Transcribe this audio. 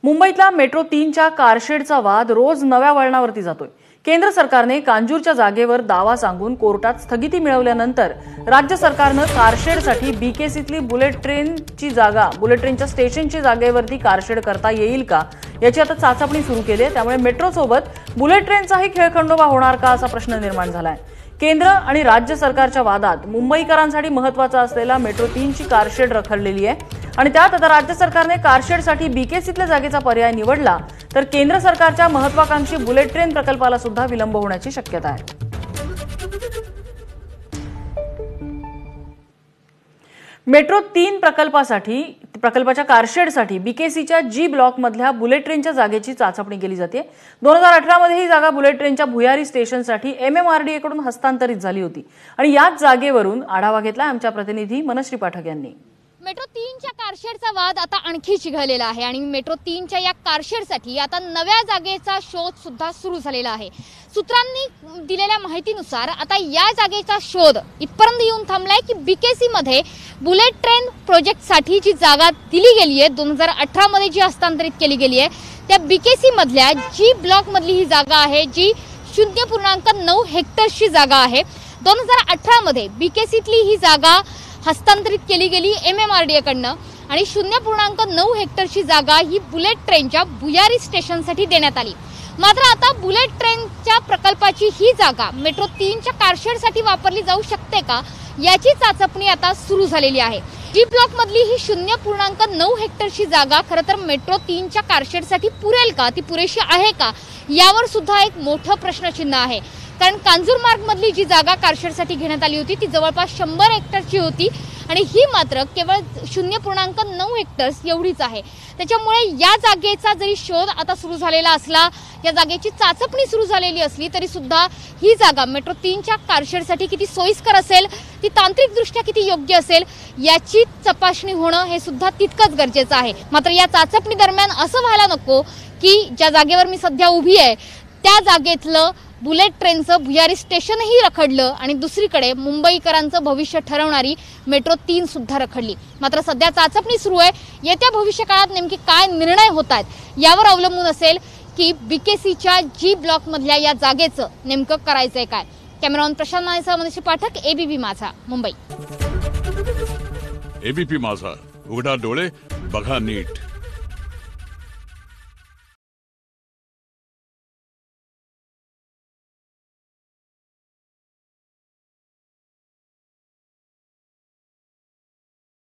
मुंबईतला मेट्रो 3च्या कारशेडचा वाद रोज नव्या वळणावरती जातोय। केंद्र सरकारने कांजूरच्या जागेवर दावा सांगून कोर्टात स्थगिती मिळवल्यानंतर राज्य सरकारने कारशेडसाठी बीकेसीतली बुलेट ट्रेनच्या स्टेशनची जागेवरती कारशेड करता येईल का याची आता चाचपणी सुरू केली आहे। त्यामुळे मेट्रो सोबत बुलेट ट्रेनचाही खेळखंडोबा होणार का असा प्रश्न निर्माण झालाय। केंद्र आणि राज्य सरकारच्या वादात मुंबईकरांसाठी महत्त्वाचा असलेला मेट्रो 3ची कारशेड रखडलेली आहे आणि त्यात आता राज्य सरकारने कारशेडसाठी बीकेसीतल्या जागेचा पर्याय निवडला तर केंद्र सरकारच्या महत्त्वाकांक्षी बुलेट ट्रेन प्रकल्पाला सुद्धा विलंब होण्याची शक्यता आहे। मेट्रो 3 प्रकल्पाच्या कारशेडसाठी बीकेसीच्या जी ब्लॉक मधल्या बुलेट ट्रेनच्या जागेची चाचपणी केली जाते। 2018 मध्ये ही जागा बुलेट ट्रेनच्या भुयारी स्टेशनसाठी MMRDA कडून हस्तांतरित झाली होती आणि याच जागेवरून आढावा घेतला आमच्या प्रतिनिधी मनश्री पाठक यांनी। मेट्रो 3च्या कारशेडचा वाद आता आणखी चिघळलेला आहे आणि मेट्रो 3च्या या कारशेडसाठी आता नव्या जागेचा शोध सुद्धा सुरू झालेला आहे। सूत्रांनी दिलेल्या माहितीनुसार आता या जागेचा शोध इथपर्यंत येऊन थांबलाय की बीकेसी मध्ये बुलेट ट्रेन प्रोजेक्टसाठी जी जागा दिली गेली आहे 2018 मध्ये जी हस्तांतरित केली गेली आहे त्या बीकेसी मधल्या जी ब्लॉक मधली ही जागा आहे जी 0.9 हेक्टर्सची जागा आहे। 2018 मध्ये बीकेसीतली ही जागा हस्तांतरित केली गेली MMRDA कडनं आणि 0.9 हेक्टरची जागा ही बुलेट ट्रेनच्या भुयारी स्टेशनसाठी देण्यात आली। मात्र आता बुलेट ट्रेनच्या प्रकल्पाची ही जागा मेट्रो 3च्या कारशेडसाठी वापरली जाऊ शकते का याची चाचपणी आता सुरू झालेली आहे। जी ब्लॉक मधली ही 0.9 हेक्टरची जागा खरं तर मेट्रो 3च्या कारशेडसाठी पुरेल का, ती पुरेशी आहे का यावर सुद्धा एक मोठं प्रश्नचिन्ह आहे। कारण कांजूर मार्ग मधली जी जागा कारशेडसाठी घेण्यात आली होती ती जवळपास 100 हेक्टरची होती आणि ही मात्र केवळ 0.9 हेक्टर्स एवढीच आहे। त्याच्यामुळे या जागेचा जरी शोध आता सुरू झालेला असला, या जागेची चाचपणी सुरू झालेली असली तरी सुद्धा ही जागा मेट्रो 3च्या कारशेडसाठी किती सोयीस्कर असेल, ती तांत्रिकदृष्ट्या किती योग्य असेल याची तपासणी होणं हे सुद्धा तितकंच गरजेचं आहे। मात्र या चाचपणी दरम्यान असं व्हायला नको की ज्या जागेवर मी सध्या उभी आहे त्या जागेतलं बुलेट ट्रेनचं भुयारी स्टेशनही रखडलं आणि दुसरीकडे मुंबईकरांचं भविष्य ठरवणारी मेट्रो 3 सुद्धा रखडली। मात्र सध्या चाचपणी सुरू आहे। येत्या भविष्यकाळात नेमकी काय निर्णय होत आहेत यावर अवलंबून असेल की बीकेसीच्या जी ब्लॉक मधल्या या जागेचं नेमकं करायचंय काय। कॅमेरामॅन प्रशांत नाणेसह मनश्री पाठक, एबीपी माझा, मुंबई। एबीपी माझा, उघडा डोळे बघा नीट।